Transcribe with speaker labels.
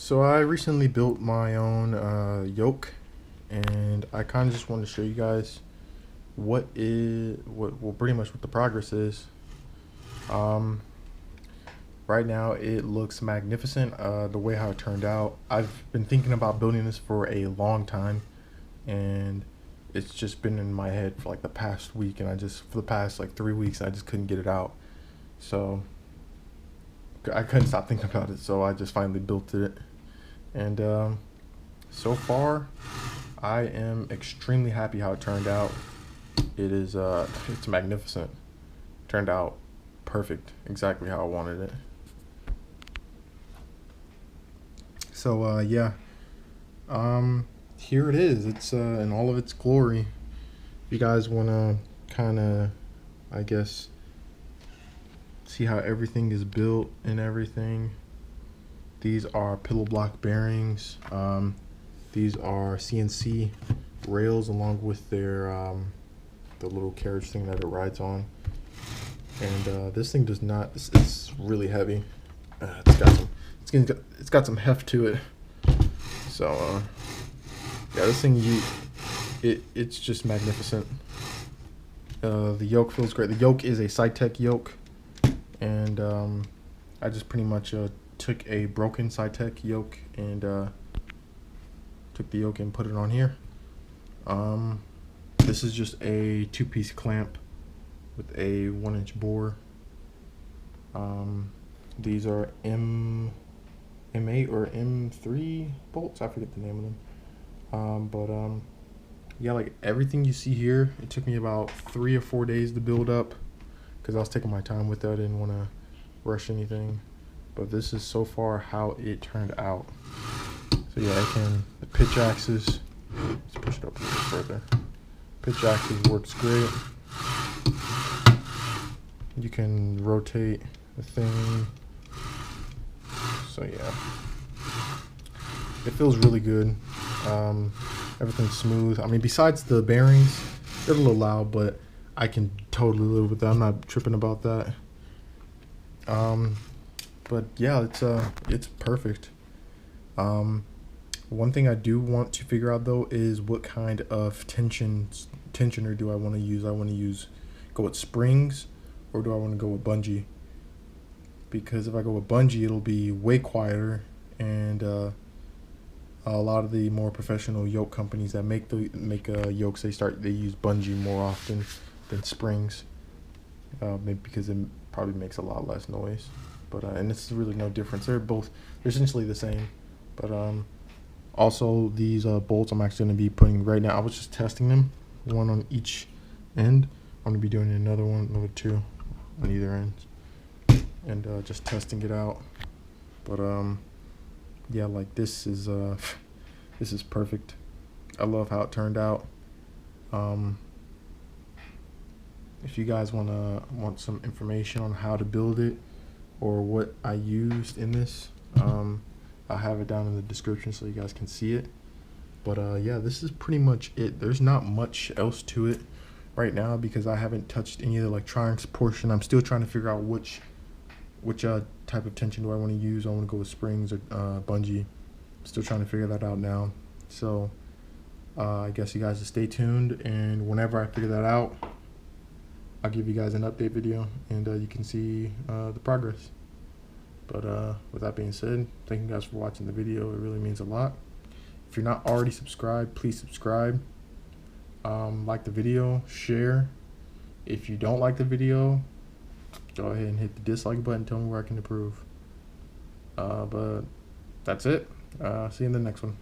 Speaker 1: So I recently built my own yoke, and I kind of just want to show you guys pretty much what the progress is. Um, right now it looks magnificent. The way how it turned out. I've been thinking about building this for a long time, and it's just been in my head for like the past week, and for the past like 3 weeks I just couldn't get it out. So I couldn't stop thinking about it, so I just finally built it. And so far, I am extremely happy how it turned out. It's magnificent. Turned out perfect, exactly how I wanted it. So yeah, here it is. It's in all of its glory. If you guys want to kind of, I guess, see how everything is built and everything. These are pillow block bearings. These are CNC rails along with their the little carriage thing that it rides on. And this thing does not. It's really heavy. It's got some heft to it. So yeah, this thing it's just magnificent. The yoke feels great. The yoke is a SciTech yoke, and I just pretty much took a broken SciTech yoke and took the yoke and put it on here. This is just a 2-piece clamp with a 1-inch bore. These are M8 or M3 bolts. I forget the name of them. Yeah, like everything you see here, it took me about 3 or 4 days to build up because I was taking my time with it. I didn't want to rush anything. But this is so far how it turned out. So yeah, the pitch axis, let's push it up a little further. Pitch axis works great. You can rotate the thing. So yeah, it feels really good. Everything's smooth. I mean, besides the bearings, they're a little loud, but I can totally live with that. I'm not tripping about that. But yeah, it's perfect. One thing I do want to figure out though is what kind of tensioner do I want to use. I want to go with springs, or do I want to go with bungee? Because if I go with bungee, it'll be way quieter, and a lot of the more professional yoke companies that make yokes, they use bungee more often than springs, maybe because it probably makes a lot less noise. But and it's really no difference. They're essentially the same. But also these bolts I'm actually going to be putting right now. I was just testing them, one on each end. I'm going to be doing another 2 on either end, and just testing it out. But yeah, like this is perfect. I love how it turned out. If you guys want some information on how to build it or what I used in this, I'll have it down in the description so you guys can see it. But yeah, this is pretty much it. There's not much else to it right now because I haven't touched any of the electronics portion. I'm still trying to figure out which type of tension do I want to use. I want to go with springs or bungee. Still trying to figure that out now. So I guess you guys just stay tuned, and whenever I figure that out, I'll give you guys an update video, and you can see the progress. But with that being said, thank you guys for watching the video. It really means a lot. If you're not already subscribed, please subscribe. Like the video, share. If you don't like the video, go ahead and hit the dislike button. Tell me where I can improve. But that's it. See you in the next one.